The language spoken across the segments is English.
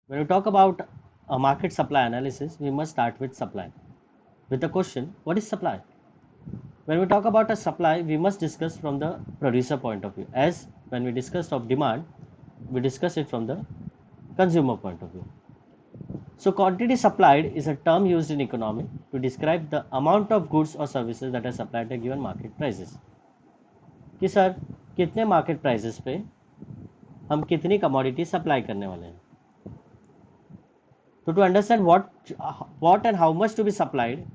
When we talk about a market supply analysis, we must start with supply. With the question, what is supply? When we talk about a supply, we must discuss from the producer point of view. As when we discussed of demand, we discuss it from the consumer point of view. So quantity supplied is a term used in economy to describe the amount of goods or services that are supplied at given market prices. कि sir कितने market prices पे हम कितनी commodity supply करने वाले हैं. So to understand what and how much to be supplied,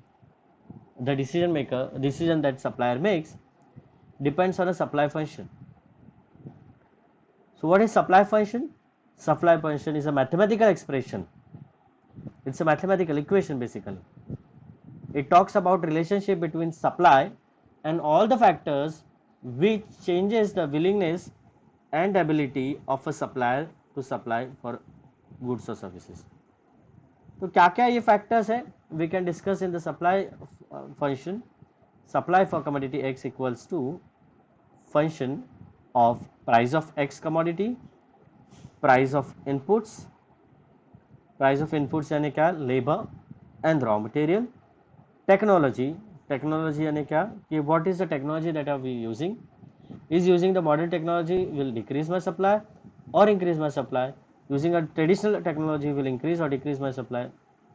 the decision that supplier makes depends on a supply function. So what is supply function? Supply function is a mathematical expression. It's a mathematical equation basically. It talks about relationship between supply and all the factors which changes the willingness and ability of a supplier to supply for goods or services. तो क्या क्या ये factors है we can discuss in the supply function. Supply for commodity X equals to function of price of X commodity, price of inputs. Price of inputs यानी क्या? Labour and raw material. Technology यानी क्या कि what is the technology that are we using. Is using the modern technology will decrease my supply और increase my supply. Using a traditional technology will increase or decrease my supply.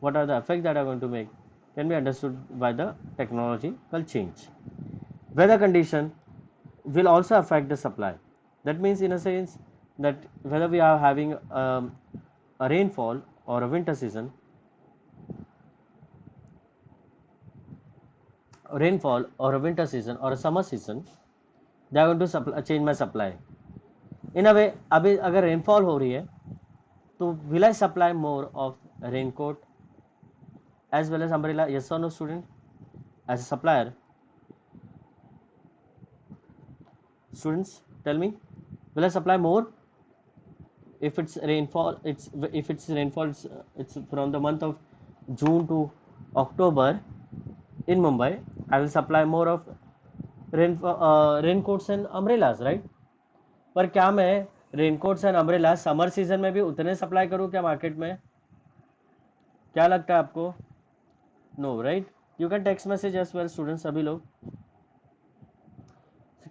What are the effects that are going to make can be understood by the technological change. Weather condition will also affect the supply. That means in a sense that whether we are having a rainfall or a winter season, or a summer season, they are going to change my supply. In a way, अभी अगर rainfall हो रही है तो will I supply more of raincoat as well as umbrella? Yes or no, student? As a supplier, students, tell me, will I supply more if it's rainfall? It's from the month of June to October in Mumbai. I will supply more of raincoats and umbrellas, right? पर क्या मैं raincoats and umbrella summer season में भी उतने supply करूं क्या market में? क्या लगता है आपको? No, right? You can text message as well students, सभी लोग.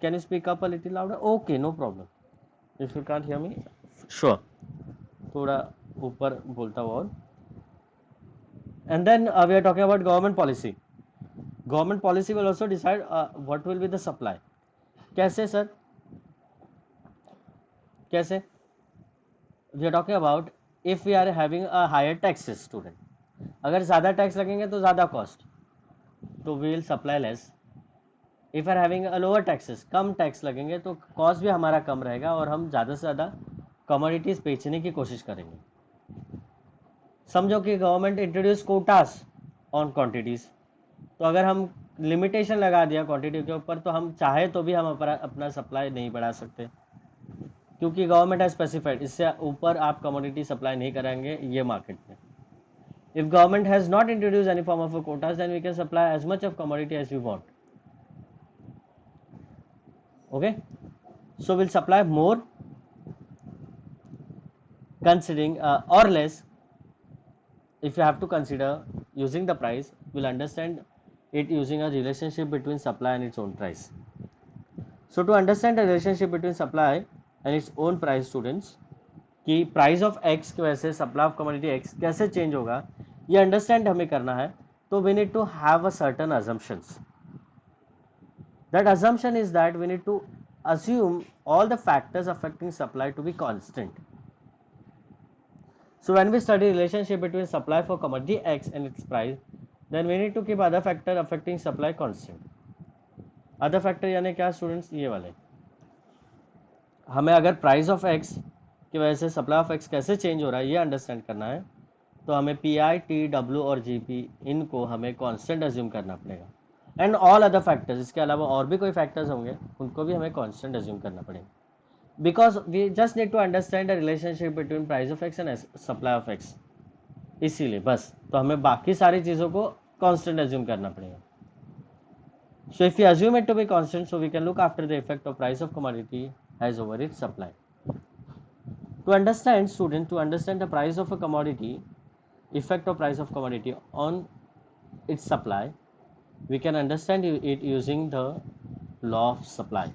Can you speak up a little louder? Okay, no problem. If you can't hear me, sure, थोड़ा ऊपर बोलता हुआ. और and then we are talking about government policy. Government policy will also decide what will be the supply. कैसे sir? कैसे? We are talking about if we are having a higher taxes. Student, अगर ज़्यादा tax लगेंगे तो ज़्यादा cost, तो we will supply less. If are having a lower taxes, कम tax लगेंगे तो कॉस्ट भी हमारा कम रहेगा और हम ज़्यादा से ज़्यादा कमोडिटीज़ बेचने की कोशिश करेंगे. समझो कि government introduce quotas on quantities, तो अगर हम लिमिटेशन लगा दिया क्वांटिटी के ऊपर तो हम चाहे तो भी हम अपना सप्लाई नहीं बढ़ा सकते, क्योंकि गवर्नमेंट है स्पेसिफाइड इससे ऊपर आप कमोडिटी सप्लाई नहीं कराएंगे ये मार्केट में. If government has not introduce any form of quotas, then we can supply as much of commodity as we want. Okay, so will supply more considering or less. If you have to consider using the price, we'll understand it using a relationship between supply and its own price. So to understand the relationship between supply and its own price, students, कि price of X की वजह से supply of commodity X कैसे change होगा ये understand हमें करना है, तो we need to have a certain assumptions. That assumption is that we need to assume all the factors affecting supply to be constant. So when we study relationship between supply for commodity X and its price, then we need to keep other factor affecting supply constant. Other factor यानी क्या students? ये वाले. हमें अगर price of X की वजह से supply of x कैसे चेंज हो रहा है ये अंडरस्टैंड करना है, तो हमें पी आई, टी, डब्ल्यू और जी पी इनको हमें कांस्टेंट अज्यूम करना पड़ेगा. एंड ऑल अदर फैक्टर्स, इसके अलावा और भी कोई फैक्टर्स होंगे उनको भी हमें कांस्टेंट अज्यूम करना पड़ेगा. Because we just need to understand the relationship between price of x and supply of x. इसीलिए बस, तो हमें बाकी सारी चीज़ों को कांस्टेंट अज्यूम करना पड़ेगा. So if we assume it to be constant, so we can look after the effect of price of commodity has over its supply. To understand, student, to understand the price of a commodity, effect of price of commodity on its supply, we can understand it using the law of supply.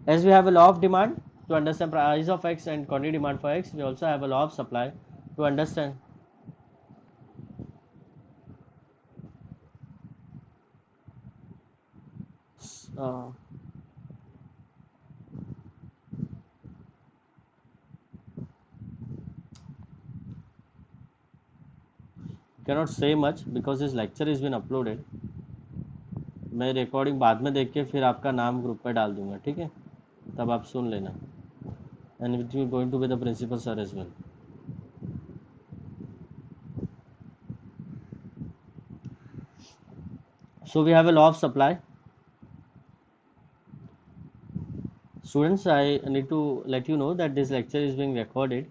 As we have a law of demand to understand price of X and quantity demand for X, we also have a law of supply to understand. Uh, cannot say much because this lecture has been uploaded. मैं recording बाद में देख के फिर आपका नाम group पे डाल दूंगा, ठीक है, तब आप सुन लेना. And it will going to be the principal sir as well. So we have a law of supply. Students, I need to let you know that this lecture is being recorded.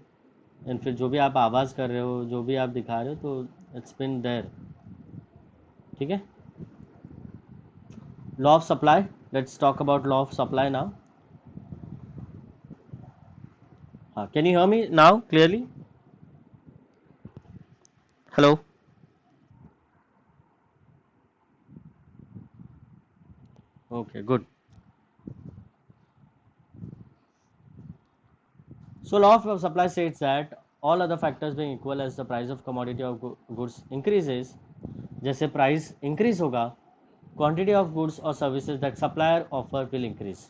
And फिर जो भी आप आवाज़ कर रहे हो, जो भी आप दिखा रहे हो, तो it's been there. ठीक है. Law of supply. Let's talk about law of supply now. Can you hear me now clearly? Hello. Okay, good. So law of supply states that all other factors being equal as the price of commodity or goods increases, जैसे price increase होगा, quantity of goods or services that supplier offer will increase.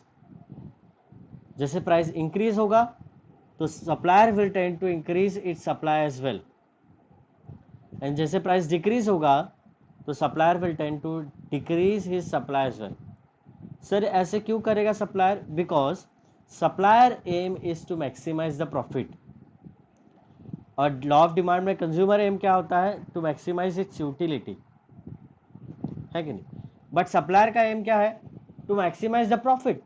जैसे price increase होगा, तो supplier will tend to increase its supply as well. And जैसे price decrease होगा, तो supplier will tend to decrease his supply as well. Sir ऐसे क्यों करेगा supplier? Because supplier aim is to maximize the profit. और law of demand में consumer M क्या होता है? टू मैक्सिमाइज इट्स यूटिलिटी, है कि नहीं? बट सप्लायर का एम क्या है? To maximise the profit.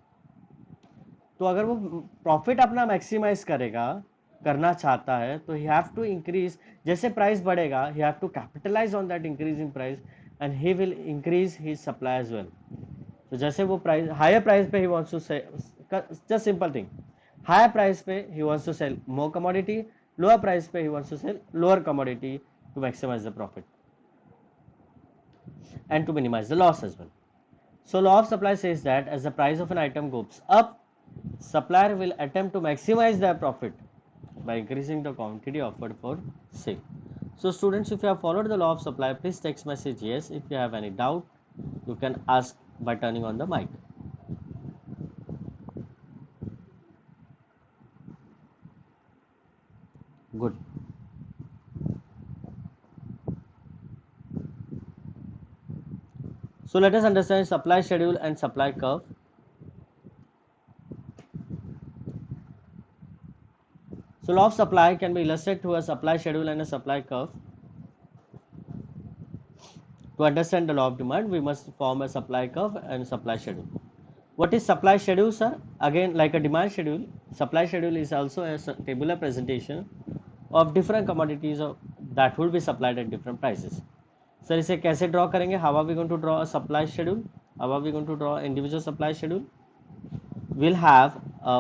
तो अगर वो प्रॉफिट अपना मैक्सिमाइज करना चाहता है, तो ही हैव टू इंक्रीज. जैसे प्राइस बढ़ेगा, he have to capitalise on that increase in price and he will increase his supply as well. तो जैसे वो प्राइस हायर प्राइस पे he wants to sell, just simple thing, higher price पे he wants to sell more commodity, lower price pay he wants to sell lower commodity to maximize the profit and to minimize the loss as well. So law of supply says that as the price of an item goes up, supplier will attempt to maximize their profit by increasing the quantity offered for sale. So students, if you have followed the law of supply, please text message yes. If you have any doubt, you can ask by turning on the mic. Good. So let us understand supply schedule and supply curve. So law of supply can be illustrated through a supply schedule and a supply curve. To understand the law of demand, we must form a supply curve and supply schedule. What is supply schedule, sir? Again, like a demand schedule, supply schedule is also a tabular presentation of different commodities that will be supplied at different prices. Sir, इसे कैसे draw करेंगे? How are we going to draw a supply schedule? How are we going to draw individual supply schedule? We'll have a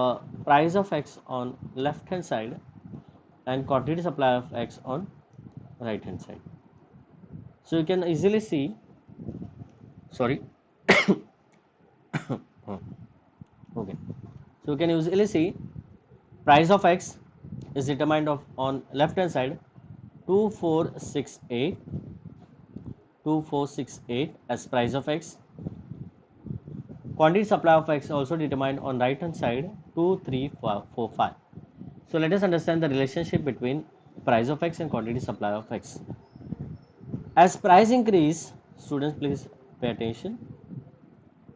price of X on left hand side and quantity supply of X on right hand side. So you can easily see, sorry, okay, so you can easily see price of X is determined on left hand side 2468 as price of X. Quantity supply of X also determined on right hand side 2345. So let us understand the relationship between price of X and quantity supply of X. As price increase, students please pay attention,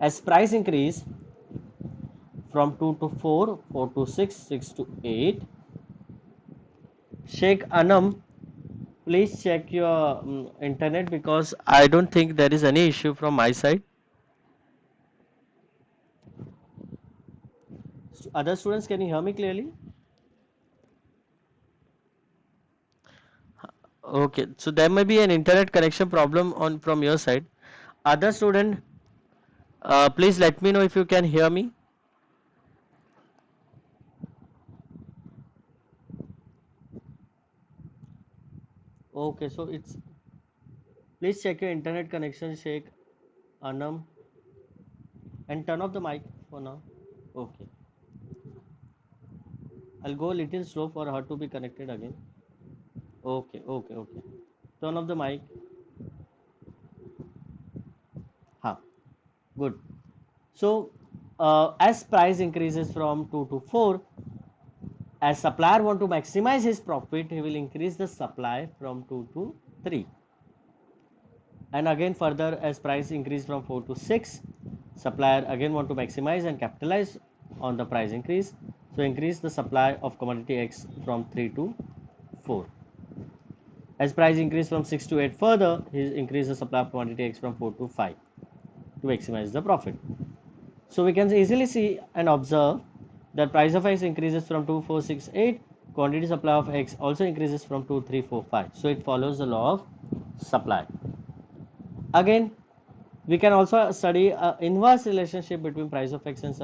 as price increase from 2 to 4, 4 to 6, 6 to 8, Sheikh Anam, please check your internet because I don't think there is any issue from my side. Other students, can you hear me clearly? Okay, so there may be an internet connection problem from your side. Other student, please let me know if you can hear me. Okay, so it's, please check your internet connection, Sheikh Anam, and turn off the mic for now. Okay, I'll go a little slow for her to be connected again. Okay, okay, okay. Turn off the mic. Ha, good. So, as price increases from 2 to 4, as supplier want to maximize his profit, he will increase the supply from 2 to 3. And again further, as price increase from 4 to 6, supplier again want to maximize and capitalize on the price increase, so increase the supply of commodity X from 3 to 4. As price increase from 6 to 8, further he increase the supply of commodity X from 4 to 5 to maximize the profit. So we can easily see and observe that price of X increases from 2, 4, 6, 8, quantity supply of X also increases from 2, 3, 4, 5. So it follows the law of supply. Again, we can also study inverse relationship between price of X and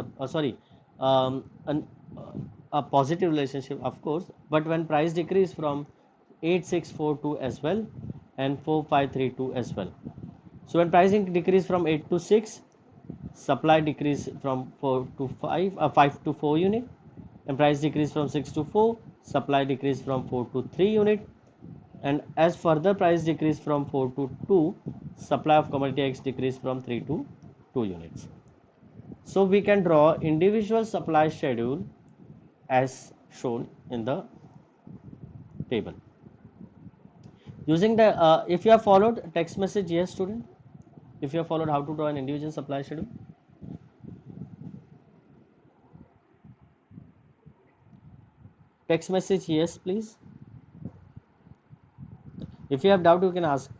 a positive relationship, of course, but when price decrease from 8642 as well and 4532 as well. So when pricing decrease from 8 to 6, supply decrease from 4 to 5, 5 to 4 unit, and price decrease from 6 to 4, supply decrease from 4 to 3 unit, and as further price decrease from 4 to 2, supply of commodity X decrease from 3 to 2 units. So we can draw individual supply schedule as shown in the table. Using the, if you have followed text message, yes student, if you have followed how to draw an individual supply schedule. Text message, yes please. If you have doubt, you can ask.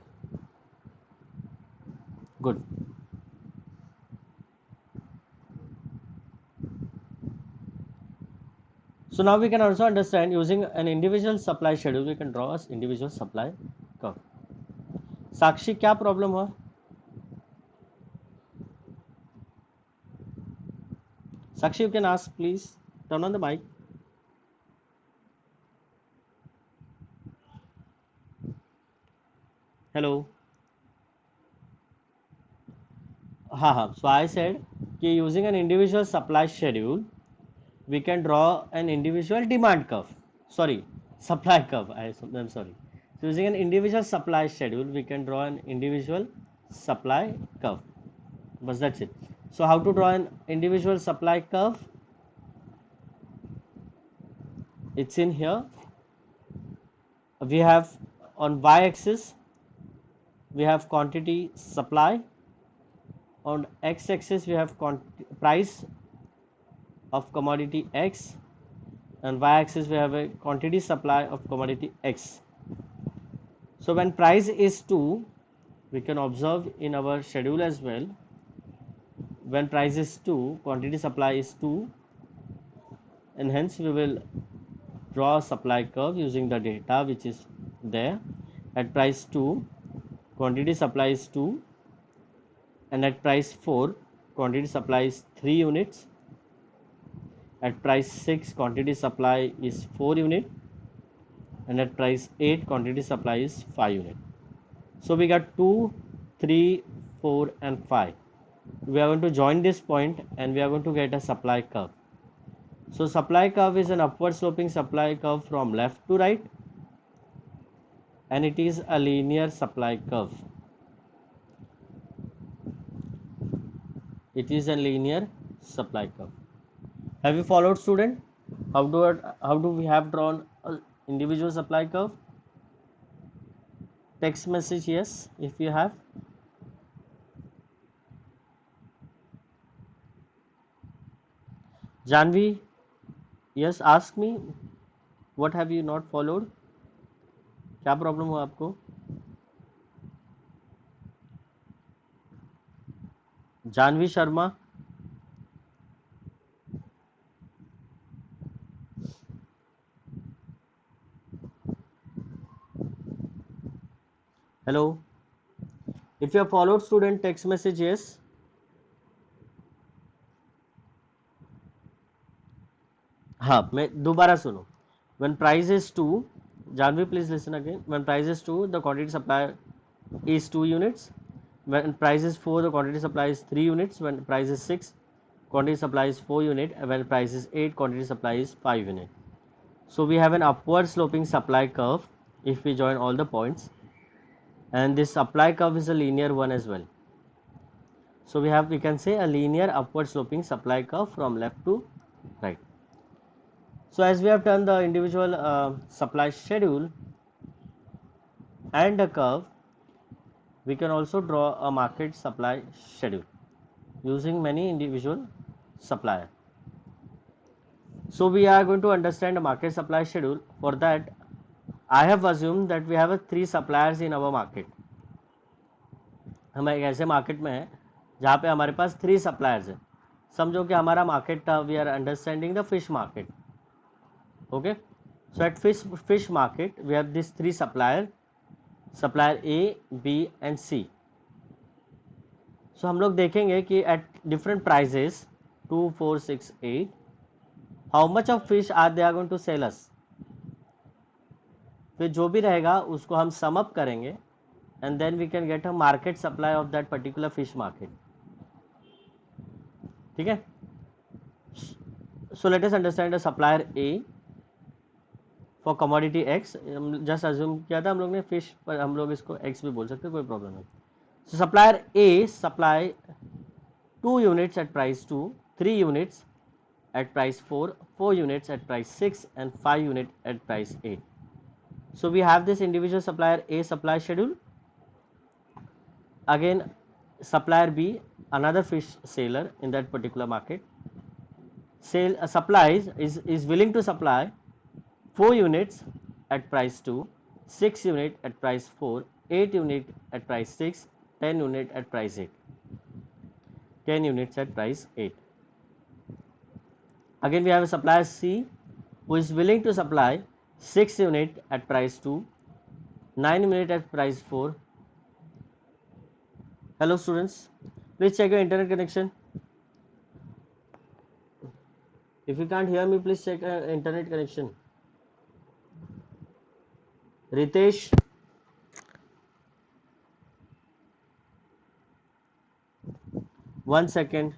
Good. So now we can also understand, using an individual supply schedule, we can draw an individual supply curve. साक्षी क्या problem हुआ? Sakshi, you can ask, please. Turn on the mic. Hello. हाँ, so I said कि using an individual supply schedule, we can draw an individual demand curve. Sorry, supply curve. I'm sorry. So using an individual supply schedule, we can draw an individual supply curve. But that's it. So how to draw an individual supply curve? It's in here. We have on y-axis, we have quantity supply. On x-axis, we have price of commodity X, and y-axis we have a quantity supply of commodity X. So when price is 2, we can observe in our schedule as well, when price is 2, quantity supply is 2, and hence we will draw a supply curve using the data which is there. At price 2, quantity supply is 2, and at price 4, quantity supply is 3 units. At price 6, quantity supply is 4 unit, and at price 8, quantity supply is 5 unit. So we got 2, 3, 4 and 5. We are going to join this point and we are going to get a supply curve. So supply curve is an upward sloping supply curve from left to right, and it is a linear supply curve. It is a linear supply curve. Have you followed, student? How do we have drawn an individual supply curve? Text message, yes, if you have. Janvi, yes, ask me. What have you not followed? क्या problem हुआ आपको? Janvi Sharma, hello. If you have followed, student, text message, yes. हाँ, मैं दोबारा सुनो. When price is 2, Janvi, please listen again. When price is 2, the quantity supply is 2 units. When price is 4, the quantity supply is 3 units. When price is 6, quantity supply is 4 unit. And when price is 8, quantity supply is 5 unit. So we have an upward sloping supply curve if we join all the points, and this supply curve is a linear one as well. So we can say a linear upward sloping supply curve from left to right. So as we have done the individual supply schedule and a curve, we can also draw a market supply schedule using many individual supplier. So we are going to understand a market supply schedule. For that, I have assumed that we have 3 suppliers in our market. हम एक ऐसे market में है जहाँ पे हमारे पास 3 suppliers हैं. समझो कि हमारा मार्केट था, we are understanding the fish market. Okay, so at fish market we have this 3 supplier A, B and C. So हम लोग देखेंगे कि at different prices 2, 4, 6, 8 how much of fish are they are going to sell us. फिर जो भी रहेगा उसको हम सम अप करेंगे and then we can get a market supply of that particular fish market. ठीक है. So let us understand the supplier A for commodity X. just assume किया था हम लोग ने fish, पर हम लोग इसको X भी बोल सकते हैं, कोई प्रॉब्लम नहीं. So supplier A supply 2 units at price 2, 3 units at price 4, 4 units at price 6 and 5 units at price 8. So we have this individual supplier A supply schedule. Again, supplier B, another fish seller in that particular market, supplies is willing to supply 4 units at price 2, 6 unit at price 4, 8 unit at price 6, 10 unit at price 8, 10 units at price 8. Again, we have a supplier C who is willing to supply 6 unit at price 2, 9 unit at price 4. Hello students, please check your internet connection. If you can't hear me, please check your internet connection. Ritesh, one second.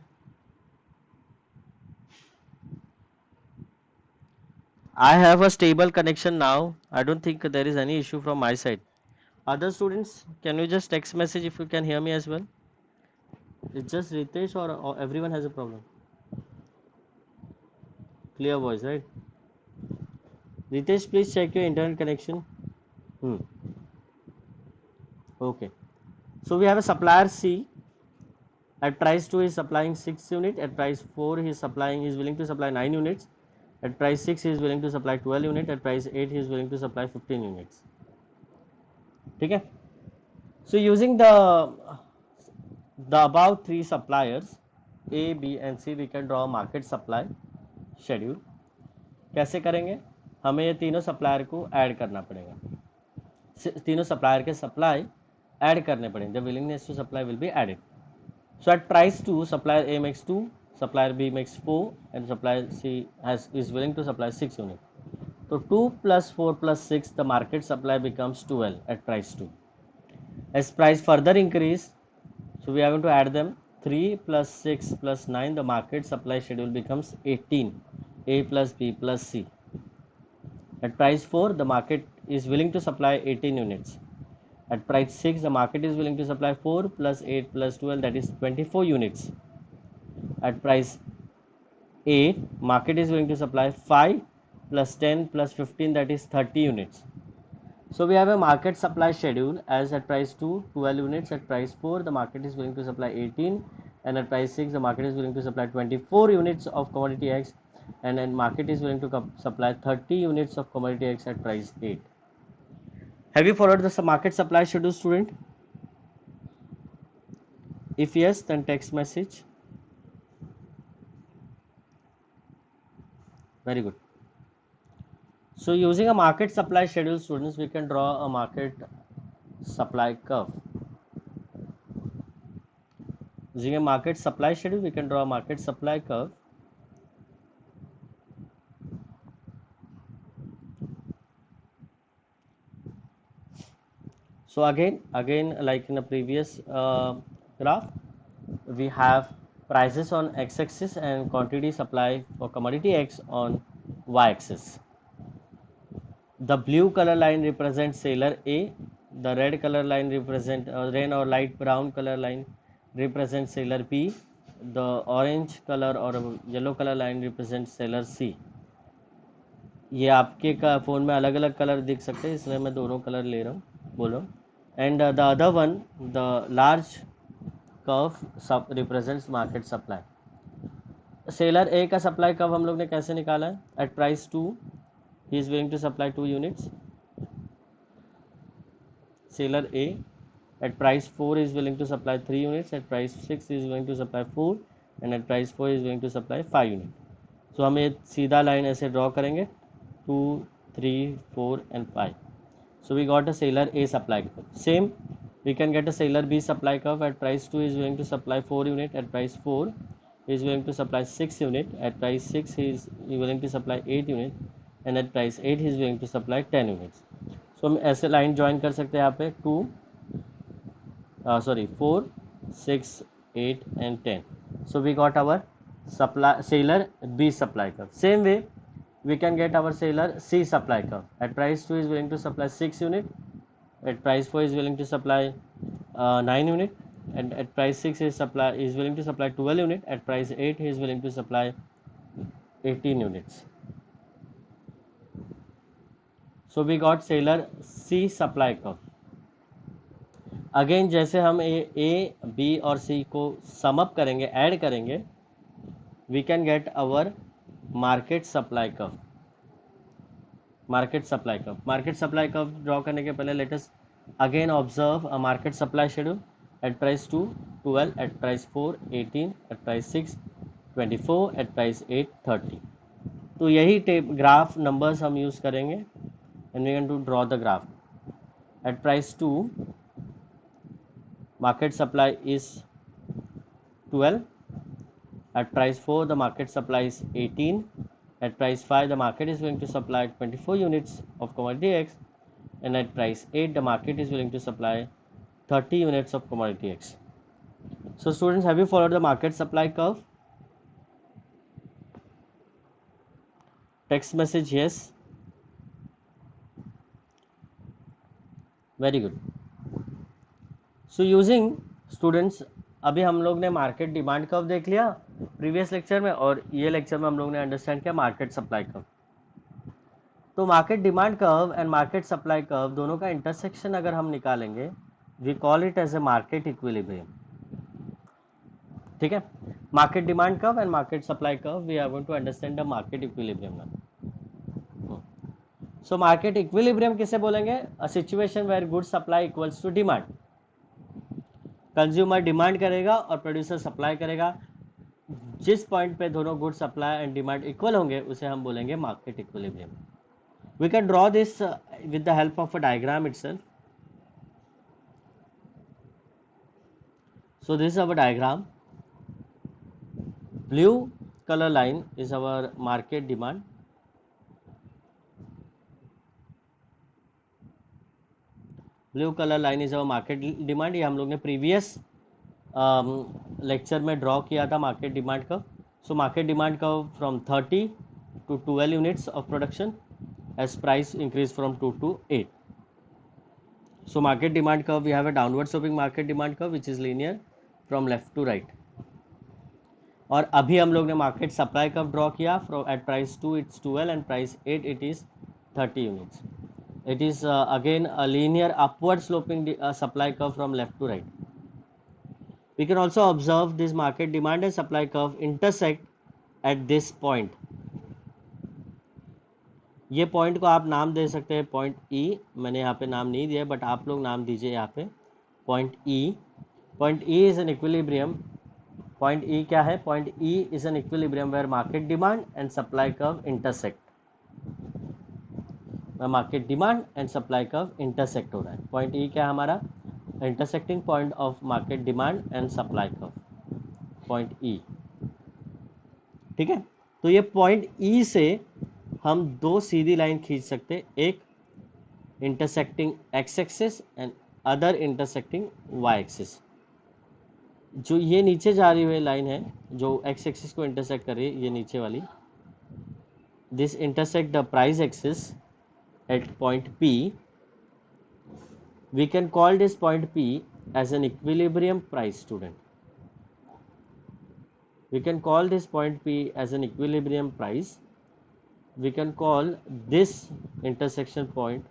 I have a stable connection now. I don't think there is any issue from my side. Other students, can you just text message if you can hear me as well? It's just Ritesh or everyone has a problem? Clear voice, right? Ritesh, please check your internet connection. Okay. So we have a supplier C. At price 2 he is supplying 6 units. At price 4 he is willing to supply 9 units. At price 6 he is willing to supply 12 units. At price 8 he is willing to supply 15 units. ठीक है. So using the above 3 suppliers A, B and C, we can draw a market supply schedule. कैसे करेंगे? हमें ये तीनों supplier को add करना पड़ेगा. तीनों सप्लायर के सप्लाई ऐड करने पड़ेंगे. The willingness to supply will be added. So at price 2, supplier A makes 2, supplier B makes 4 and supplier C is willing to supply 6 units. So 2 plus 4 plus 6, the market supply becomes 12 at price 2. As price further increase, so we are going to add them. 3 plus 6 plus 9, the market supply schedule becomes 18. A plus B plus C. At price 4, the market is willing to supply 18 units. At price 6, the market is willing to supply 4 plus 8 plus 12, that is 24 units. At price 8, market is willing to supply 5 plus 10 plus 15, that is 30 units. So we have a market supply schedule as at price 2, 12 units. At price 4, the market is willing to supply 18, and at price 6, the market is willing to supply 24 units of commodity X, and then market is willing to supply 30 units of commodity X at price 8. Have you followed the market supply schedule, student? If yes, then text message. Very good. So using a market supply schedule, students, we can draw a market supply curve. Using a market supply schedule, we can draw a market supply curve. So again like in the previous graph, we have prices on x-axis and quantity supply for commodity X on y-axis. The blue color line represents seller A, the red color line represent red or light brown color line represents seller B, the orange color or yellow color line represents seller C. ये आपके का phone में अलग अलग colour दिख सकते हैं, इसलिए मैं दोनों कलर ले रहा हूँ बोल रहा हूँ. And the other one, the large curve represents market supply. Seller A का सप्लाई कर्व हम लोग ने कैसे निकाला है? At price 2 he is willing to supply 2 units. Seller A at price 4 is willing to supply 3 units, at price 6 is willing to supply 4, and at price 4 is willing to supply 5 units. So हम ये सीधा line ऐसे draw करेंगे 2, 3, 4 and 5. So we got a seller A supply curve. Same we can get a seller B supply curve. At price 2 is willing to supply 4 unit, at price 4 is willing to supply 6 unit, at price 6 he is willing to supply 8 unit, and at price 8 he is willing to supply 10 units. So हम ऐसे line join कर सकते हैं यहाँ पे 4, 6, 8 and 10. So we got our seller B supply curve. Same way we can get our seller C supply curve. At price 2 is willing to supply 6 unit, at price 4 is willing to supply 9 unit, and at price 6 is willing to supply 12 unit, at price 8 he is willing to supply 18 units. So we got seller C supply curve. Again जैसे हम A B और C को sum up करेंगे, add करेंगे, we can get our market supply curve. Market supply curve draw करने के पहले let us again observe a market supply schedule. At price 2 12, at price 4 18, at price 6 24, at price 8 30. तो यही graph numbers हम use करेंगे and we can to draw the graph. Eight price 2 market supply is 12, at price 4 the market supply is 18, at price 5 the market is willing to supply 24 units of commodity X, and at price 8 the market is willing to supply 30 units of commodity X. So students, have you followed the market supply curve? Text message yes. Very good. So using students, अभी हम लोग ने market demand curve देख लिया previous lecture में, और ये lecture में हम लोग ने अंडरस्टैंड किया मार्केट सप्लाई कर्व. तो market demand curve and market supply curve दोनों का इंटरसेक्शन अगर हम निकालेंगे, we call it as a market equilibrium. ठीक है, market demand curve and market supply curve, we are going to understand the market equilibrium now. So market equilibrium किसे बोलेंगे? A situation where good supply equals to demand. Consumer demand करेगा और producer supply करेगा. जिस point पे दोनों good supply and demand equal होंगे उसे हम बोलेंगे market equilibrium. We can draw this with the help of a diagram itself. So this is our diagram. Blue colour line is our market demand. Blue colour line is our market demand. ये हम लोग ने previous lecture में draw किया था market demand का. So market demand का from 30 to 12 units of production as price increase from 2 to 8. So market demand curve, we have a downward sloping market demand curve which is linear from left to right. और अभी हम लोग ने market supply curve draw किया. From at price 2 it's 12 and price 8 it is 30 units. It is again a linear upward sloping supply curve from left to right. We can also observe this market demand and supply curve intersect at this point. ये point को आप नाम दे सकते हैं point E. मैंने यहाँ पे नाम नहीं दिया, बट आप लोग नाम दीजिए यहाँ पे point E. Point E is an equilibrium. Point E क्या है? Point E is an equilibrium where market demand and supply curve intersect. Market demand and supply curve intersect हो रहा है. पॉइंट ई क्या है हमारा? Intersecting point of market demand and supply curve, point E. ठीक है, तो ये पॉइंट ई से हम दो सीधी लाइन खींच सकते हैं, एक intersecting X axis and other intersecting Y axis. जो ये नीचे जा रही हुई लाइन है जो एक्स एक्सिस को इंटरसेक्ट कर रही है, ये नीचे वाली, this intersect the price axis at point P, we can call this point P as an equilibrium price, student. We can call this point P as an equilibrium price. We can call this intersection point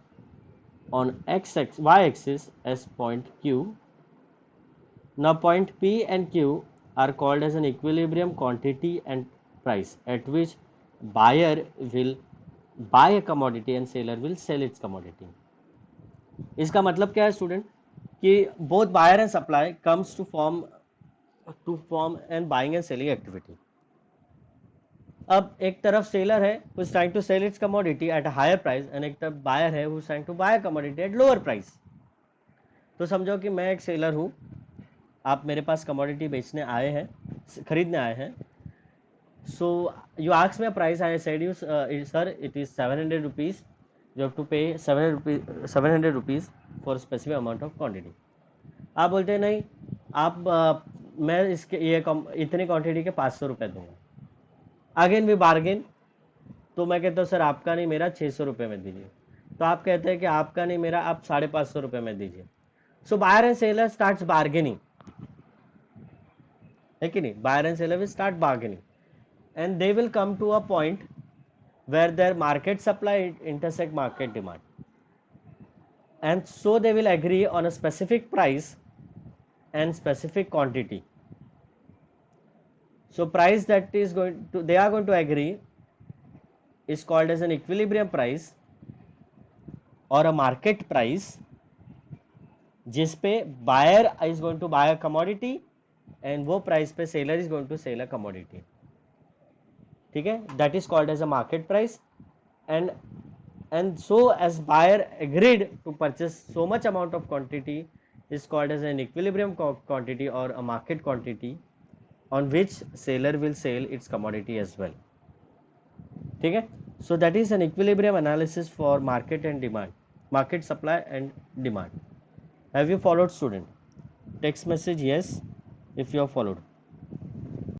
on y axis as point Q. Now point P and Q are called as an equilibrium quantity and price at which buyer will buy a commodity and seller will sell its commodity. इसका मतलब क्या है student कि both buyer and supply comes to form and buying and selling activity. अब एक तरफ seller है who is trying to sell its commodity at a higher price and एक तरफ बायर है who is trying to buy commodity at lower price. तो समझो कि मैं एक सेलर हूँ, आप मेरे पास कमोडिटी बेचने आए हैं, खरीदने आए हैं। So you ask me a price, I said you sir it is 700 rupees, you have to pay 700 rupees for specific amount of quantity। आप बोलते हैं नहीं, आप मैं इसके ये इतनी क्वांटिटी के 500 रुपये दूंगा। अगेन भी बार्गेन, तो मैं कहता हूँ सर आपका नहीं मेरा 600 रुपये में दीजिए। तो आप कहते हैं कि आपका नहीं मेरा आप 550 रुपये में दीजिए। So buyer and seller starts bargaining, है कि नहीं? Buyer and seller will start bargaining and they will come to a point where their market supply intersect market demand, and so they will agree on a specific price and specific quantity. So price that is going to they are going to agree is called as an equilibrium price or a market price, जिस पे buyer is going to buy a commodity and वो price पे seller is going to sell a commodity। ठीक है, that is called as a market price, and so as buyer agreed to purchase so much amount of quantity is called as an equilibrium quantity or a market quantity on which seller will sell its commodity as well। ठीक है, so that is an equilibrium analysis for market and demand, market supply and demand। Have you followed, student? Text message yes if you have followed।